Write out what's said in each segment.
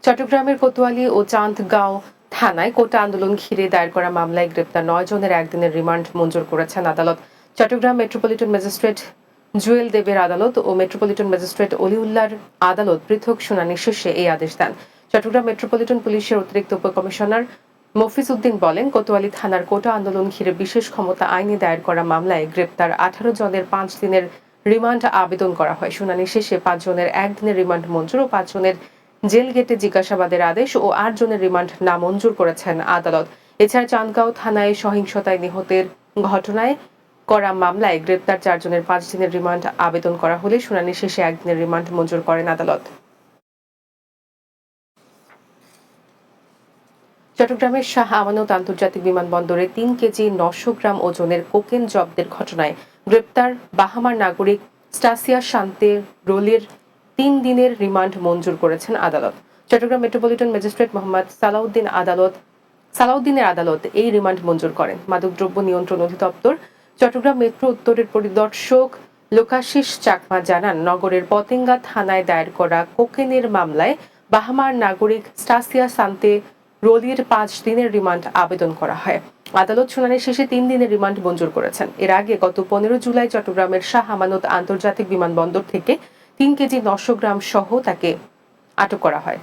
চট্টগ্রামের কোতোয়ালী ও চান্দগাঁও থানায় কোটা আন্দোলন ঘিরে দায়ের করা মামলায় গ্রেপ্তার 9 জনের একদিনের রিমান্ড মঞ্জুর করেছেন আদালত। চট্টগ্রাম মেট্রোপলিটন ম্যাজিস্ট্রেট জুয়েল দেবের আদালত ও মেট্রোপলিটন ম্যাজিস্ট্রেট অলিউল্লাহর আদালত পৃথক শুনানি শেষে এই আদেশ দেন। চট্টগ্রাম মেট্রোপলিটন পুলিশের অতিরিক্ত উপকমিশনার মফিজ উদ্দিন বলেন, কোতোয়ালী থানার কোটা আন্দোলন ঘিরে বিশেষ ক্ষমতা আইনে দায়ের করা মামলায় গ্রেপ্তার 18 জনের 5 দিনের রিমান্ড আবেদন করা হয়। শুনানি শেষে 5 জনের একদিনের রিমান্ড মঞ্জুর ও 5 জনের জেল গেটে জিজ্ঞাসাবাদের আদেশ ও 8 জনের রিমান্ড নামঞ্জুর করেছেন আদালত। এছাড়া চান্দগাঁও থানায় সহিংসতায় নিহতের ঘটনায় করা মামলায় গ্রেপ্তার 4 জনের 5 দিনের রিমান্ড আবেদন করা হলে শুনানি শেষে 1 দিনের রিমান্ড মঞ্জুর করেন আদালত। চট্টগ্রামের শাহ আমানত আন্তর্জাতিক বিমানবন্দরে 3 কেজি 900 গ্রাম ওজনের কোকেন জব্দের ঘটনায় গ্রেপ্তার বাহামার নাগরিক স্টাসিয়া শান্তে রোলের 3 দিনের রিমান্ড মঞ্জুর করেছেন আদালত। চট্টগ্রাম মেট্রোপলিটন ম্যাজিস্ট্রেট মোহাম্মদ সালাউদ্দিনের আদালত এই রিমান্ড মঞ্জুর করেন। মাদকদ্রব্য নিয়ন্ত্রণ অধিদপ্তর চট্টগ্রাম মেট্রো উত্তরের পরিদর্শক লোকাশিস চাকমা জানান, নগরের পতেঙ্গা থানায় দায়ের করা কোকেনের মামলায় বাহামার নাগরিক স্টাসিয়া শান্তে রোলির 5 দিনের রিমান্ড আবেদন করা হয়। আদালত শুনানি শেষে 3 দিনের রিমান্ড মঞ্জুর করেছেন। এর আগে গত 15 জুলাই চট্টগ্রামের শাহ আমানত আন্তর্জাতিক বিমানবন্দর থেকে 3 কেজি 900 গ্রাম সহ তাকে আটক করা হয়।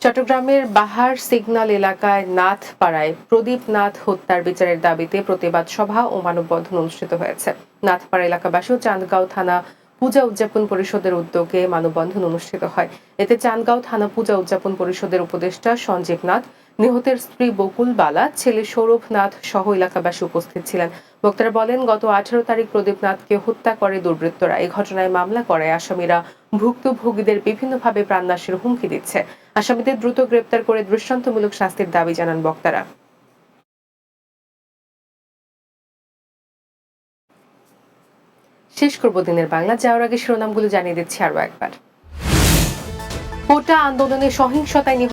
চট্টগ্রামের বাহার সিগন্যাল এলাকায় নাথপাড়ায় প্রদীপ নাথ হত্যার বিচারের দাবিতে প্রতিবাদ সভা ও মানববন্ধন অনুষ্ঠিত হয়েছে। নাথপাড়া এলাকাবাসী ও চান্দগাঁও থানা পূজা উদযাপন পরিষদের উদ্যোগে মানববন্ধন অনুষ্ঠিত হয়। এতে চান্দগাঁও থানা পূজা উদযাপন পরিষদের উপদেষ্টা সঞ্জীব নাথ, নিহতের স্ত্রী বকুল বালা, ছেলে সৌরভ নাথ সহ এলাকাবাসী উপস্থিত ছিলেন। বক্তারা বলেন, গত 18 তারিখ প্রদীপ নাথকে হত্যা করে দুর্বৃত্তরা। এই ঘটনায় মামলা করায় আসামিরা ভুক্তভোগীদের বিভিন্নভাবে প্রাণনাশের হুমকি দিচ্ছে। আসামিদের দ্রুত গ্রেপ্তার করে দৃষ্টান্তমূলক শাস্তির দাবি জানান বক্তারা। শেষ করব দিনের বাংলা। যাওয়ার আগে শিরোনামগুলো জানিয়ে দিচ্ছি আরো একবার। কোটা আন্দোলনে সহিংসতায়